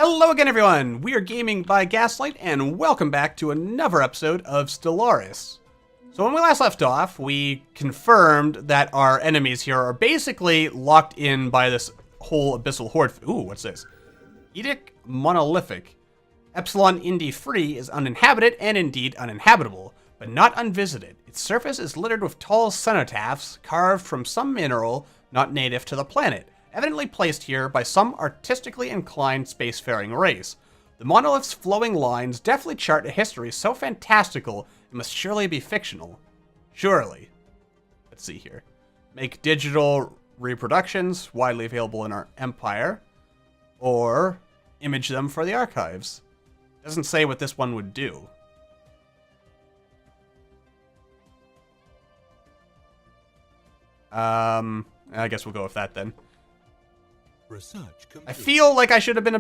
Hello again, everyone! We are Gaming by Gaslight, and welcome back to another episode of Stellaris. So when we last left off, we confirmed that our enemies here are basically locked in by this whole abyssal horde. Ooh, what's this? Edict Monolithic. Epsilon Indi Free is uninhabited and indeed uninhabitable, but not unvisited. Its surface is littered with tall cenotaphs carved from some mineral not native to the planet, evidently placed here by some artistically inclined spacefaring race. The monolith's flowing lines definitely chart a history so fantastical it must surely be fictional. Surely. Let's see here. Make digital reproductions widely available in our empire, or image them for the archives. Doesn't say what this one would do. I guess we'll go with that then. I feel like I should have been a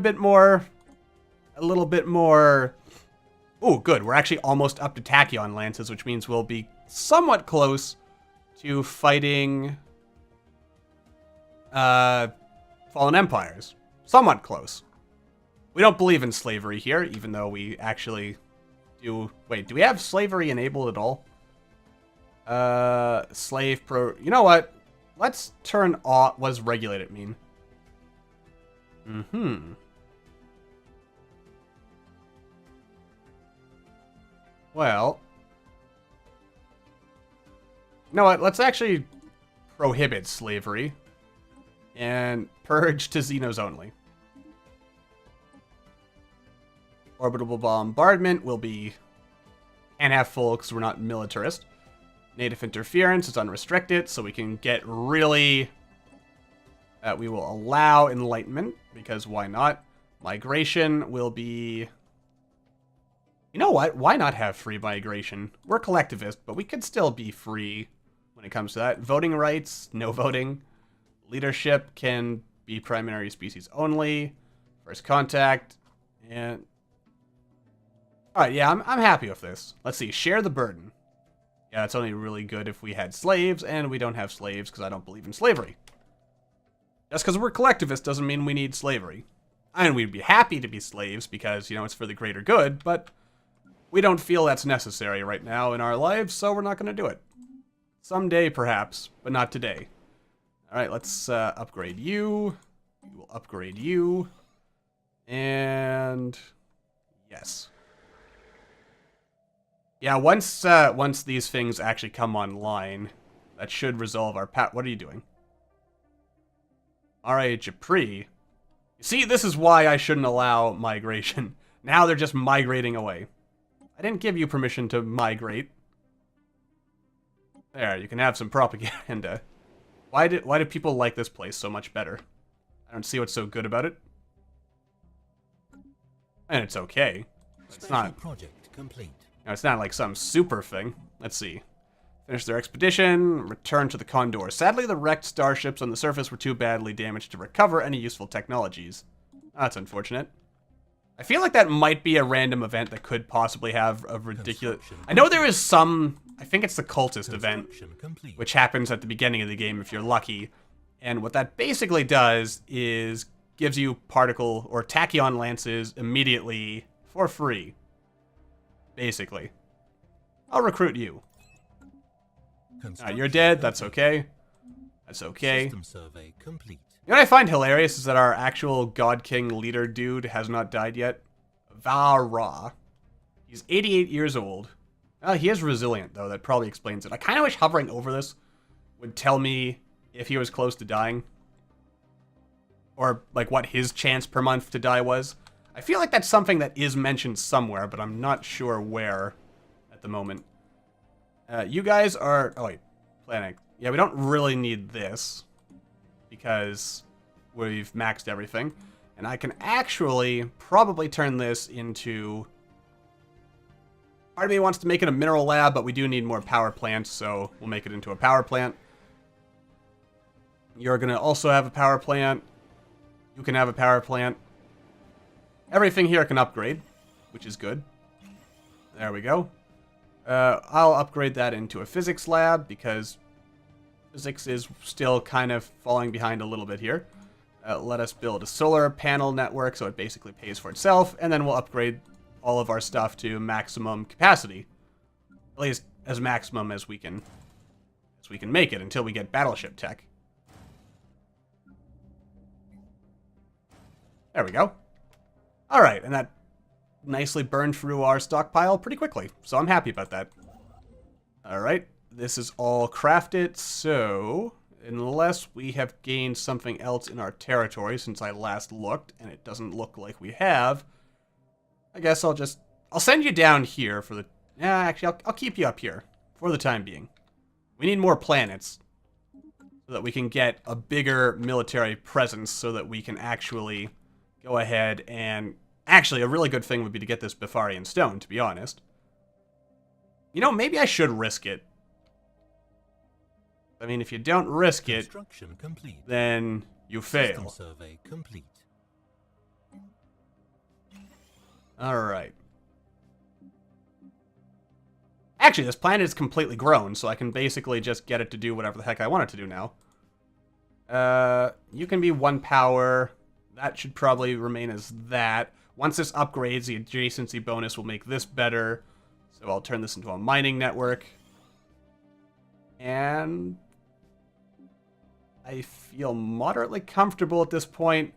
little bit more... Oh, good. We're actually almost up to Tachyon Lances, which means we'll be somewhat close to fighting Fallen Empires. Somewhat close. We don't believe in slavery here, even though we actually do... Wait, do we have slavery enabled at all? Slave pro... You know what? Let's turn off... What does regulated mean? Well, you know what? Let's actually prohibit slavery and purge to Xenos only. Orbital bombardment will be and have full because we're not militarist. Native interference is unrestricted, so we can get really... we will allow enlightenment, because why not? Migration will be... You know what? Why not have free migration? We're collectivist, but we could still be free when it comes to that. Voting rights, no voting. Leadership can be primary species only. First contact, and... Alright, yeah, I'm happy with this. Let's see, share the burden. Yeah, it's only really good if we had slaves, and we don't have slaves because I don't believe in slavery. Just because we're collectivists doesn't mean we need slavery. And we'd be happy to be slaves because, you know, it's for the greater good, but we don't feel that's necessary right now in our lives, so we're not going to do it. Someday, perhaps, but not today. Alright, let's upgrade you. We will upgrade you. And... yes. Yeah, once these things actually come online, that should resolve our What are you doing? R.A. Japri. You see, this is why I shouldn't allow migration. Now they're just migrating away. I didn't give you permission to migrate. There, you can have some propaganda. Why do people like this place so much better? I don't see what's so good about it. And it's okay. It's not... project complete. No, it's not like some super thing. Let's see. Finish their expedition, return to the Condor. Sadly, the wrecked starships on the surface were too badly damaged to recover any useful technologies. That's unfortunate. I feel like that might be a random event that could possibly have a ridiculous... I know there is some... I think it's the cultist event, which happens at the beginning of the game if you're lucky. And what that basically does is gives you particle or tachyon lances immediately for free. Basically. I'll recruit you. You're dead, that's okay. That's okay. System survey complete. You know what I find hilarious is that our actual God King leader dude has not died yet. Vara. He's 88 years old. He is resilient, though. That probably explains it. I kind of wish hovering over this would tell me if he was close to dying. Or, like, what his chance per month to die was. I feel like that's something that is mentioned somewhere, but I'm not sure where at the moment. You guys are... Oh, wait. Planet. Yeah, we don't really need this because we've maxed everything. And I can actually probably turn this into... Part of me wants to make it a mineral lab, but we do need more power plants, so we'll make it into a power plant. You're going to also have a power plant. You can have a power plant. Everything here can upgrade, which is good. There we go. I'll upgrade that into a physics lab because physics is still kind of falling behind a little bit here. Let us build a solar panel network so it basically pays for itself, and then we'll upgrade all of our stuff to maximum capacity. At least as maximum as we can make it until we get battleship tech. There we go. Alright, and that nicely burned through our stockpile pretty quickly, so I'm happy about that. Alright, this is all crafted, so unless we have gained something else in our territory since I last looked, and it doesn't look like we have, I guess I'll send you down here for the... Yeah, actually, I'll keep you up here for the time being. We need more planets so that we can get a bigger military presence so that we can actually go ahead and... Actually, a really good thing would be to get this Bifarian stone, to be honest. You know, maybe I should risk it. I mean, if you don't risk it, then you fail. System survey complete. Alright. Actually, this planet is completely grown, so I can basically just get it to do whatever the heck I want it to do now. You can be 1 power. That should probably remain as that. Once this upgrades, the adjacency bonus will make this better. So I'll turn this into a mining network. And I feel moderately comfortable at this point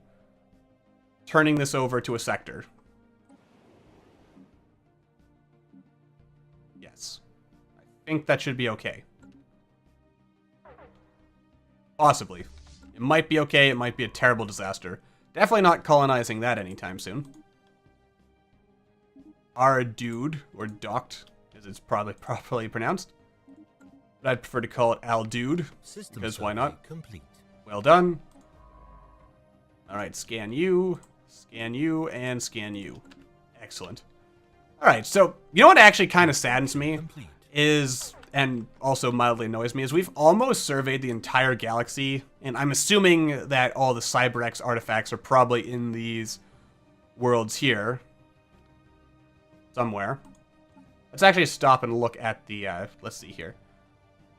turning this over to a sector. Yes. I think that should be okay. Possibly. It might be okay, it might be a terrible disaster. Definitely not colonizing that anytime soon. Our dude, or Doct, as it's probably properly pronounced. But I'd prefer to call it Al Dude, because why not? Complete. Well done. Alright, scan you, and scan you. Excellent. Alright, so, you know what actually kind of saddens me? Is, and also mildly annoys me, is we've almost surveyed the entire galaxy, and I'm assuming that all the CyberX artifacts are probably in these worlds here. Somewhere. Let's actually stop and look at the, let's see here.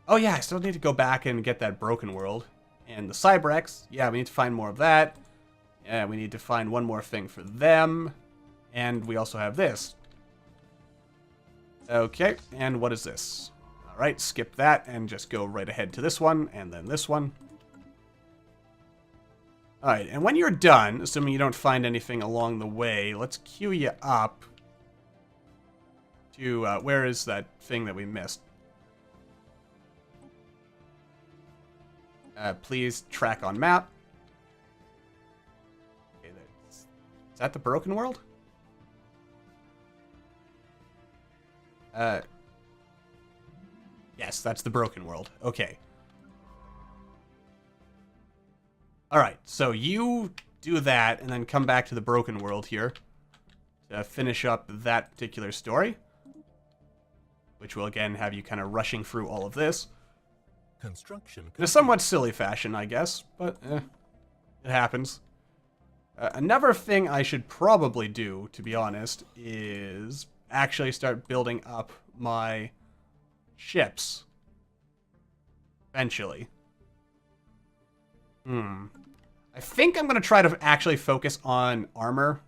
Oh yeah, I still need to go back and get that broken world. And the CyberX, yeah, we need to find more of that. Yeah, we need to find one more thing for them. And we also have this. Okay, and what is this? Alright, skip that and just go right ahead to this one, and then this one. Alright, and when you're done, assuming you don't find anything along the way, let's queue you up to, where is that thing that we missed? Please track on map. Okay, is that the broken world? Yes, that's the broken world. Okay. Alright, so you do that and then come back to the broken world here to finish up that particular story. Which will again have you kind of rushing through all of this. Construction In a somewhat silly fashion, I guess, but it happens. Another thing I should probably do, to be honest, is actually start building up my ships. Eventually. I think I'm going to try to actually focus on armor.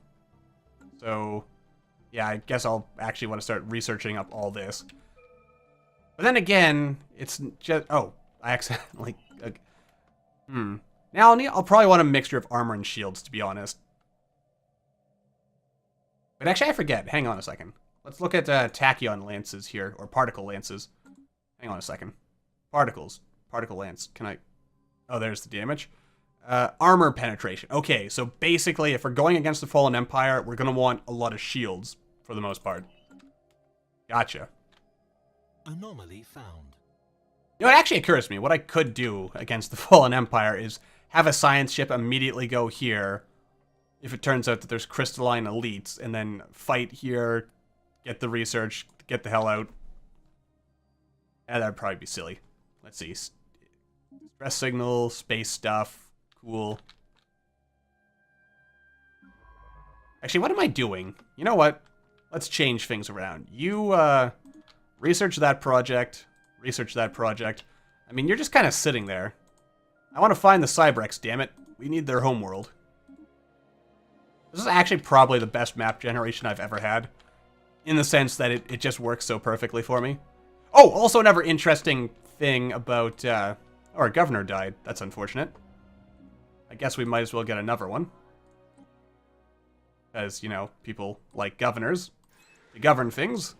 So, yeah, I guess I'll actually want to start researching up all this. But then again, it's just... Oh, I accidentally... Now I'll probably want a mixture of armor and shields, to be honest. But actually, I forget. Hang on a second. Let's look at tachyon lances here, or particle lances. Hang on a second. Particles. Particle lance. Can I... Oh, there's the damage. Armor penetration. Okay, so basically, if we're going against the Fallen Empire, we're going to want a lot of shields, for the most part. Gotcha. Anomaly found. You know, it actually occurs to me, what I could do against the Fallen Empire is have a science ship immediately go here, if it turns out that there's crystalline elites, and then fight here, get the research, get the hell out. Yeah, that'd probably be silly. Let's see. Stress signal, space stuff, cool. Actually, what am I doing? You know what? Let's change things around. You, research that project. Research that project. I mean, you're just kind of sitting there. I want to find the CyberX, damn it. We need their homeworld. This is actually probably the best map generation I've ever had, in the sense that it just works so perfectly for me. Oh, also another interesting thing about, our governor died. That's unfortunate. I guess we might as well get another one. Because, you know, people like governors to govern things.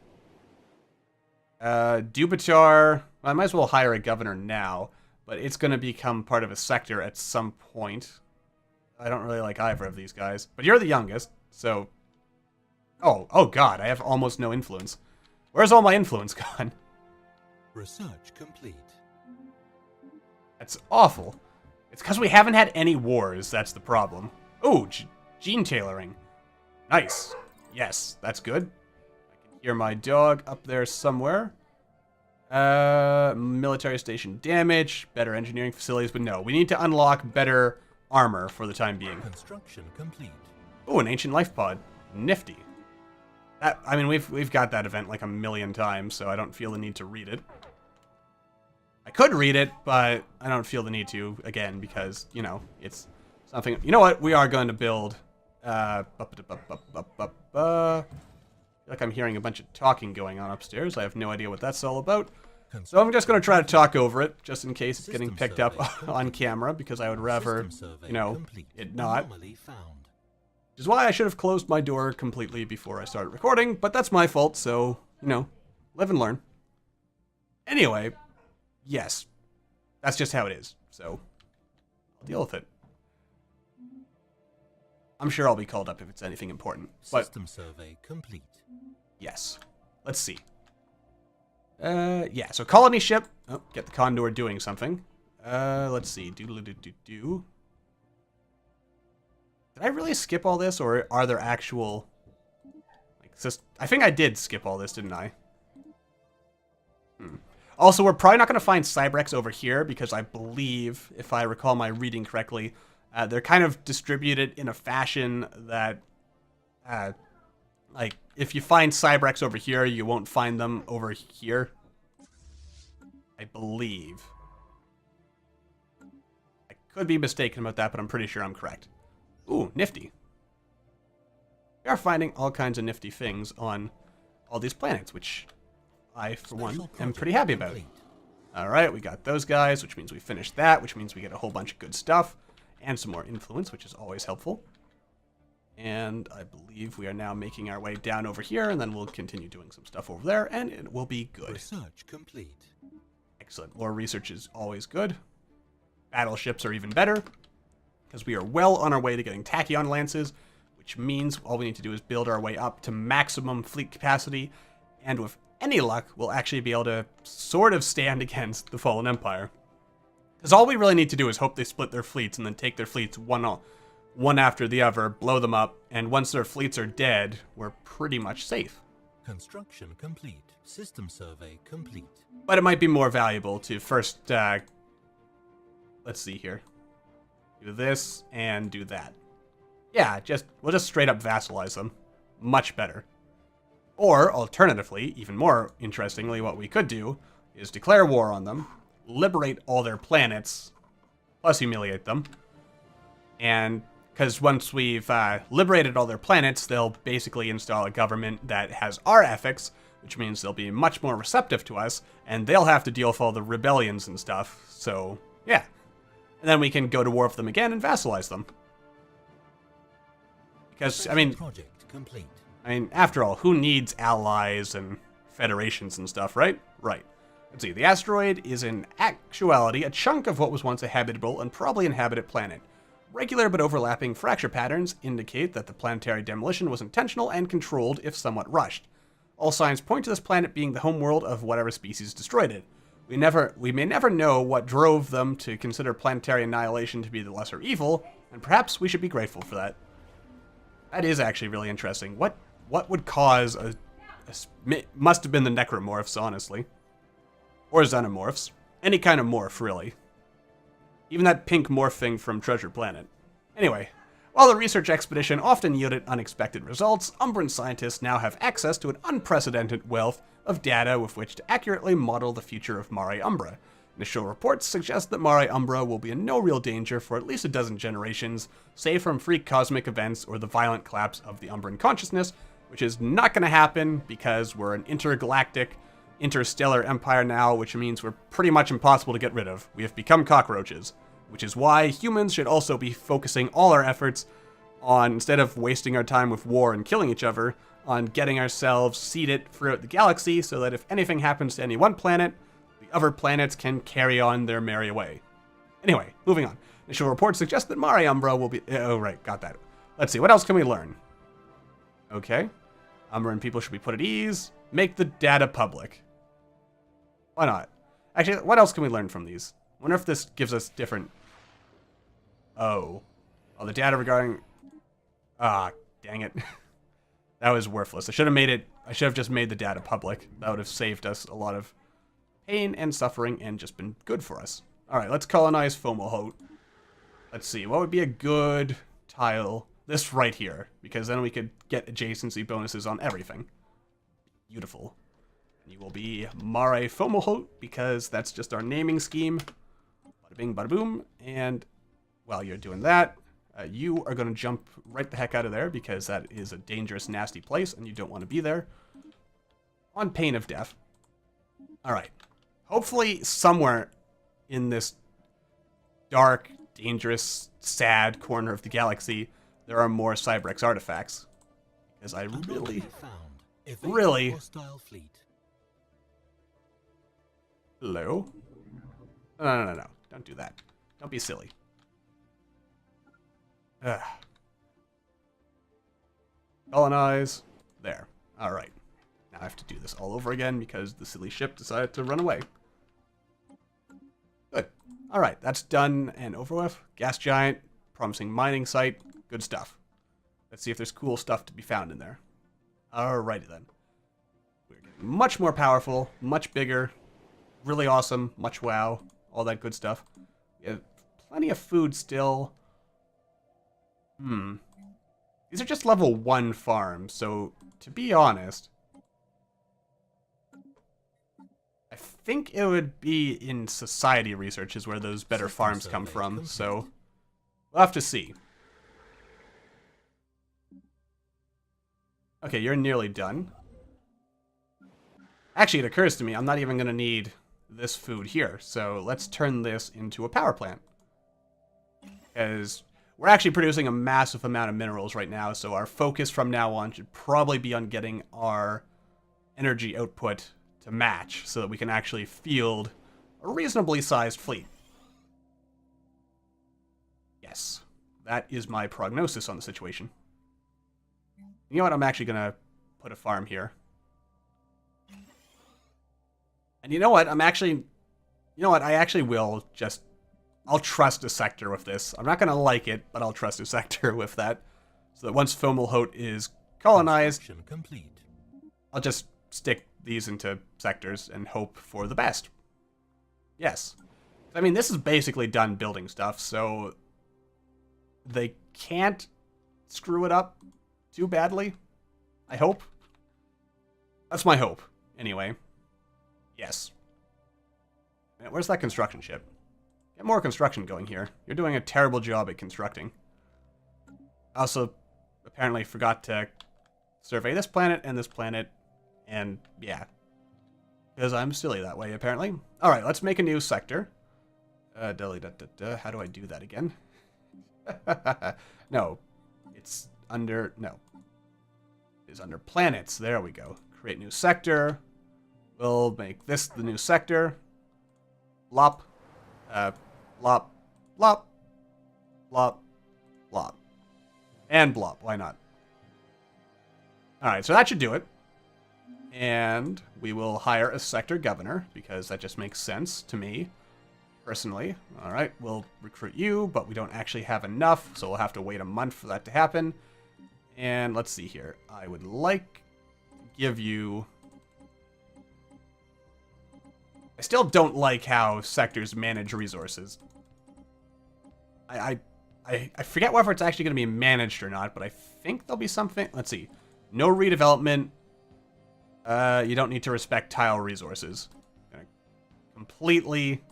Dubitar, well, I might as well hire a governor now, but it's going to become part of a sector at some point. I don't really like either of these guys. But you're the youngest, so... Oh god, I have almost no influence. Where's all my influence gone? Research complete. That's awful. It's because we haven't had any wars, that's the problem. Oh, gene tailoring. Nice. Yes, that's good. I can hear my dog up there somewhere. Military station damage, better engineering facilities, but no, we need to unlock better armor for the time being. Construction complete. Oh, an ancient life pod. Nifty. That, I mean, we've got that event like a million times, so I don't feel the need to read it. I could read it, but I don't feel the need to, again, because, you know, it's something... You know what? We are going to build... I feel like I'm hearing a bunch of talking going on upstairs. I have no idea what that's all about. So I'm just going to try to talk over it, just in case it's getting picked up on camera, because I would rather, you know, it not. Which is why I should have closed my door completely before I started recording, but that's my fault, so, you know, live and learn. Anyway, yes, that's just how it is, so I'll deal with it. I'm sure I'll be called up if it's anything important. But System survey complete. Yes. Let's see. Yeah, so colony ship. Oh, get the Condor doing something. Let's see. Doodle-doo-doo-doo. Did I really skip all this, or are there actual... Like, I think I did skip all this, didn't I? Also, we're probably not going to find Cybrex over here, because I believe, if I recall my reading correctly, they're kind of distributed in a fashion that, like, if you find Cybrex over here, you won't find them over here. I believe. I could be mistaken about that, but I'm pretty sure I'm correct. Ooh, nifty. We are finding all kinds of nifty things on all these planets, which I, for one, am pretty happy about. Alright, we got those guys, which means we finished that, which means we get a whole bunch of good stuff. And some more influence, which is always helpful. And I believe we are now making our way down over here, and then we'll continue doing some stuff over there, and it will be good. Research complete. Excellent. More research is always good. Battleships are even better, because we are well on our way to getting tachyon lances, which means all we need to do is build our way up to maximum fleet capacity, and with any luck, we'll actually be able to sort of stand against the Fallen Empire. Because all we really need to do is hope they split their fleets and then take their fleets one after the other, blow them up, and once their fleets are dead, we're pretty much safe. Construction complete. System survey complete. But it might be more valuable to first, let's see here. Do this and do that. Yeah, we'll just straight up vassalize them. Much better. Or, alternatively, even more interestingly, what we could do is declare war on them, liberate all their planets, plus humiliate them. And because once we've liberated all their planets, they'll basically install a government that has our ethics, which means they'll be much more receptive to us, and they'll have to deal with all the rebellions and stuff. So, yeah. And then we can go to war with them again and vassalize them. Because, I mean, project complete. After all, who needs allies and federations and stuff, right? Right. Let's see, the asteroid is in actuality a chunk of what was once a habitable and probably inhabited planet. Regular but overlapping fracture patterns indicate that the planetary demolition was intentional and controlled, if somewhat rushed. All signs point to this planet being the homeworld of whatever species destroyed it. We may never know what drove them to consider planetary annihilation to be the lesser evil, and perhaps we should be grateful for that. That is actually really interesting. What would cause must have been the necromorphs, honestly. Or xenomorphs. Any kind of morph, really. Even that pink morph thing from Treasure Planet. Anyway, while the research expedition often yielded unexpected results, Umbran scientists now have access to an unprecedented wealth of data with which to accurately model the future of Mare Umbra. Initial reports suggest that Mare Umbra will be in no real danger for at least a dozen generations, save from freak cosmic events or the violent collapse of the Umbran consciousness, which is not going to happen because we're an intergalactic, interstellar empire now, which means we're pretty much impossible to get rid of. We have become cockroaches, which is why humans should also be focusing all our efforts on, instead of wasting our time with war and killing each other, on getting ourselves seeded throughout the galaxy so that if anything happens to any one planet, the other planets can carry on their merry way. Anyway, moving on. Initial reports suggest that Mare Umbra will be... Oh, right, got that. Let's see, what else can we learn? Okay. Umbran people should be put at ease. Make the data public. Why not? Actually, what else can we learn from these? I wonder if this gives us different... Oh, the data regarding... Ah, dang it. That was worthless. I should have just made the data public. That would have saved us a lot of pain and suffering and just been good for us. Alright, let's colonize Fomalhaut. Let's see, what would be a good tile? This right here, because then we could get adjacency bonuses on everything. Beautiful. And you will be Mare Fomalhaut, because that's just our naming scheme. Bada bing, bada boom. And while you're doing that, you are going to jump right the heck out of there, because that is a dangerous, nasty place, and you don't want to be there. On pain of death. Alright. Hopefully, somewhere in this dark, dangerous, sad corner of the galaxy, there are more Cybrex artifacts. Because I really... Hello? No. Don't do that. Don't be silly. Ugh. Colonize. There. Alright. Now I have to do this all over again because the silly ship decided to run away. Good. Alright, that's done and over with. Gas giant. Promising mining site. Good stuff. Let's see if there's cool stuff to be found in there. Alrighty then. We're getting much more powerful, much bigger, really awesome, much wow, all that good stuff. We have plenty of food still. These are just level 1 farms, so to be honest, I think it would be in society research is where those better farms come from, so we'll have to see. Okay, you're nearly done. Actually, it occurs to me, I'm not even going to need this food here, so let's turn this into a power plant. Because we're actually producing a massive amount of minerals right now, so our focus from now on should probably be on getting our energy output to match so that we can actually field a reasonably sized fleet. Yes, that is my prognosis on the situation. You know what? I'm actually going to put a farm here. And you know what? I actually will just... I'll trust a sector with this. I'm not going to like it, but I'll trust a sector with that. So that once Fomalhaut is colonized, I'll just stick these into sectors and hope for the best. Yes. I mean, this is basically done building stuff, so they can't screw it up too badly. I hope. That's my hope, anyway. Yes. Man, where's that construction ship? Get more construction going here. You're doing a terrible job at constructing. I also apparently forgot to survey this planet, and yeah. Because I'm silly that way, apparently. Alright, let's make a new sector. How do I do that again? No. It's under... No. It's under planets. There we go. Create new sector. We'll make this the new sector. Blop. Blop. Blop. Blop. Blop. And blop. Why not? Alright, so that should do it. And we will hire a sector governor, because that just makes sense to me, personally. Alright, we'll recruit you, but we don't actually have enough, so we'll have to wait a month for that to happen. And let's see here. I would like to give you... I still don't like how sectors manage resources. I forget whether it's actually going to be managed or not, but I think there'll be something. Let's see. No redevelopment. You don't need to respect tile resources. Gonna completely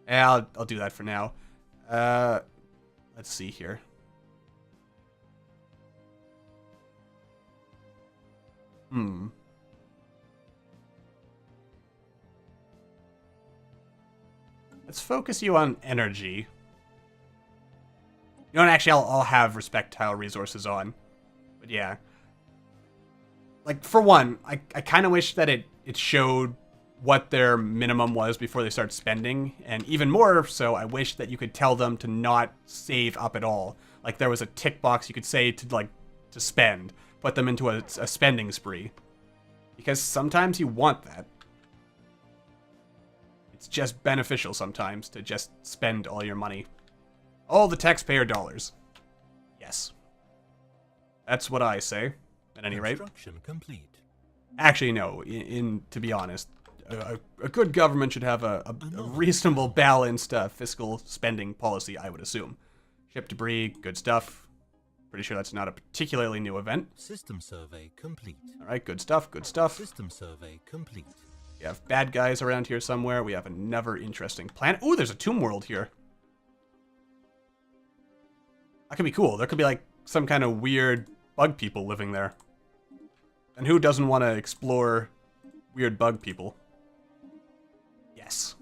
Yeah, I'll do that for now. Let's see here. Let's focus you on energy. You know what, actually, I'll have respectile resources on. But yeah. Like, for one, I kind of wish that it showed what their minimum was before they start spending. And even more so, I wish that you could tell them to not save up at all. Like, there was a tick box you could say to spend. Put them into a spending spree. Because sometimes you want that. It's just beneficial sometimes to just spend all your money. All the taxpayer dollars. Yes. That's what I say, at any rate. Construction complete. Actually, no. To be honest, a good government should have a reasonable, balanced fiscal spending policy, I would assume. Ship debris, good stuff. Pretty sure that's not a particularly new event. System survey complete. Alright, good stuff, good stuff. System survey complete. We have bad guys around here somewhere. We have another interesting planet. Ooh, there's a tomb world here. That could be cool. There could be, like, some kind of weird bug people living there. And who doesn't want to explore weird bug people? Yes.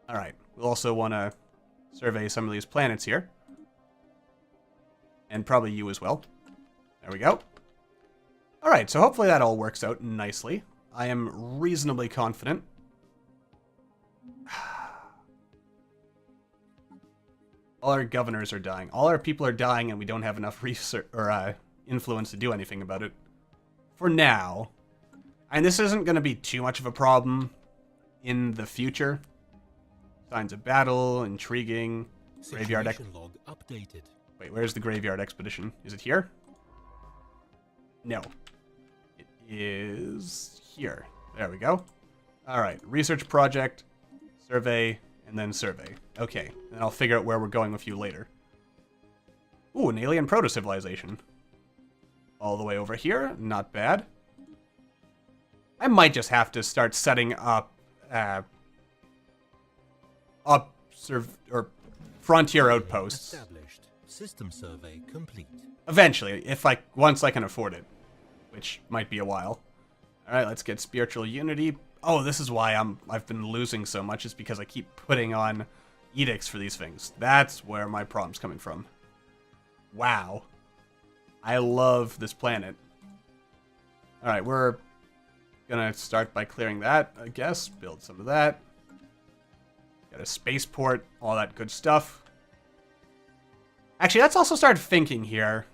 Alright, we'll also want to survey some of these planets here. And probably you as well. There we go. Alright, so hopefully that all works out nicely. I am reasonably confident. All our governors are dying. All our people are dying, and we don't have enough research or influence to do anything about it. For now. And this isn't going to be too much of a problem in the future. Signs of battle, intriguing, graveyard. Log updated. Wait, where's the graveyard expedition? Is it here? No. It is here. There we go. Alright, research project, survey, and then survey. Okay, and I'll figure out where we're going with you later. Ooh, an alien proto-civilization. All the way over here, not bad. I might just have to start setting up, frontier outposts. Established. System survey complete. Eventually, once I can afford it, which might be a while. All right, let's get spiritual unity. Oh, this is why I've been losing so much, is because I keep putting on edicts for these things. That's where my problem's coming from. Wow. I love this planet. All right, we're gonna start by clearing that, I guess. Build some of that. Got a spaceport, all that good stuff. Actually, let's also start thinking here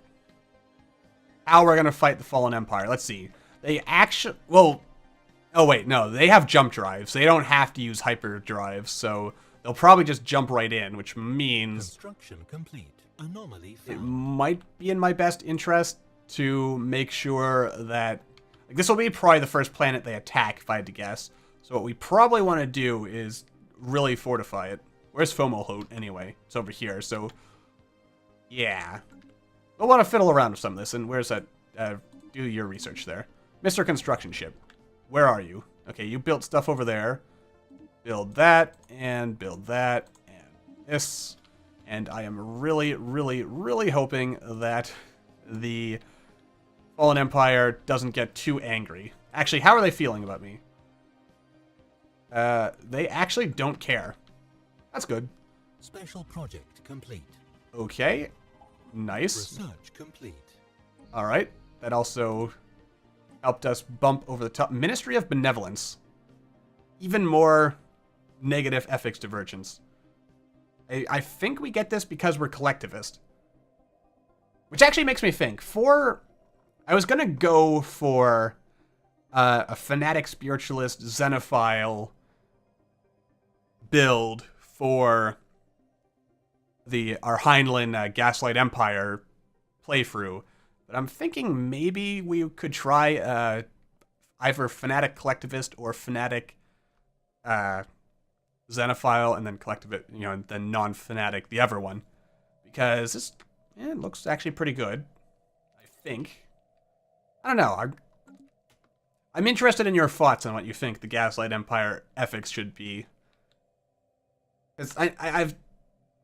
how we're gonna fight the Fallen Empire. Let's see. They actually, well, oh wait, no, they have jump drives. They don't have to use hyper drives, so they'll probably just jump right in, which means Construction complete. Anomaly it found. might be in my best interest to make sure that, like, this will be probably the first planet they attack, if I had to guess. So what we probably want to do is really fortify it. Where's Fomalhaut anyway? It's over here, so yeah. We'll want to fiddle around with some of this, and where's that? Do your research there. Mr. Construction Ship, where are you? Okay, you built stuff over there. Build that, and this. And I am really, really, really hoping that the Fallen Empire doesn't get too angry. Actually, how are they feeling about me? They actually don't care. That's good. Special project complete. Okay. Nice. Research complete. Alright. That also helped us bump over the top. Ministry of Benevolence. Even more negative ethics divergence. I think we get this because we're collectivist. Which actually makes me think. I was going to go for a fanatic spiritualist xenophile build for our Heinlein Gaslight Empire playthrough. But I'm thinking maybe we could try either fanatic collectivist or fanatic xenophile, and then collectivist, and then non-fanatic, the other one. Because this, it looks actually pretty good, I think. I don't know. I'm interested in your thoughts on what you think the Gaslight Empire ethics should be. Because I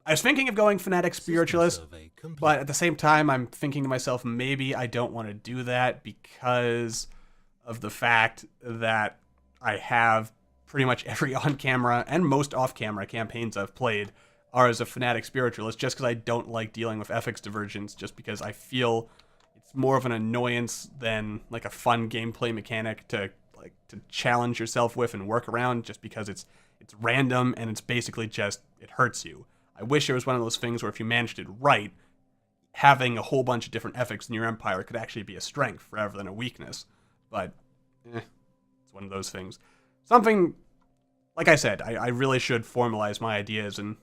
was thinking of going fanatic spiritualist, survey complete. but at the same time, I'm thinking to myself, maybe I don't want to do that because of the fact that I have pretty much every on-camera and most off-camera campaigns I've played are as a fanatic spiritualist, just because I don't like dealing with ethics divergence, just because I feel it's more of an annoyance than like a fun gameplay mechanic to challenge yourself with and work around, just because it's random and it's basically just, it hurts you. I wish it was one of those things where if you managed it right, having a whole bunch of different ethics in your empire could actually be a strength rather than a weakness. But it's one of those things. Something, like I said, I really should formalize my ideas and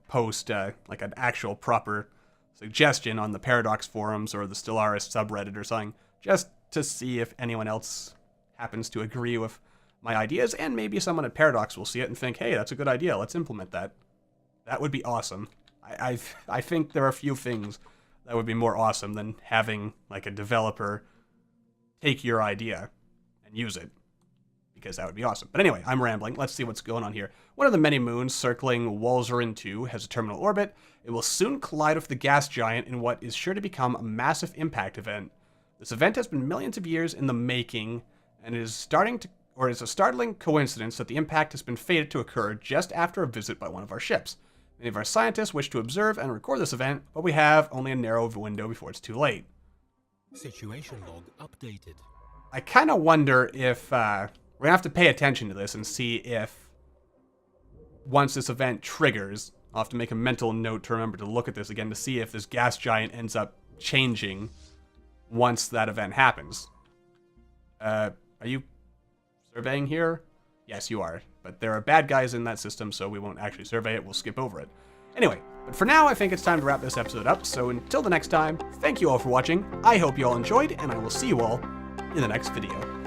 post like an actual proper suggestion on the Paradox forums or the Stellaris subreddit or something, just to see if anyone else happens to agree with my ideas, and maybe someone at Paradox will see it and think, hey, that's a good idea, let's implement that. That would be awesome. I think there are a few things that would be more awesome than having like a developer take your idea and use it, because that would be awesome. But anyway, I'm rambling. Let's see what's going on here. One of the many moons circling Walzerin 2 has a terminal orbit. It will soon collide with the gas giant in what is sure to become a massive impact event. This event has been millions of years in the making, and it is a startling coincidence that the impact has been fated to occur just after a visit by one of our ships. Many of our scientists wish to observe and record this event, but we have only a narrow window before it's too late. Situation log updated. I kind of wonder if we're going to have to pay attention to this and see if once this event triggers, I'll have to make a mental note to remember to look at this again to see if this gas giant ends up changing once that event happens. Are you surveying here? Yes, you are. But there are bad guys in that system, so we won't actually survey it. We'll skip over it. Anyway, but for now, I think it's time to wrap this episode up. So until the next time, thank you all for watching. I hope you all enjoyed, and I will see you all in the next video.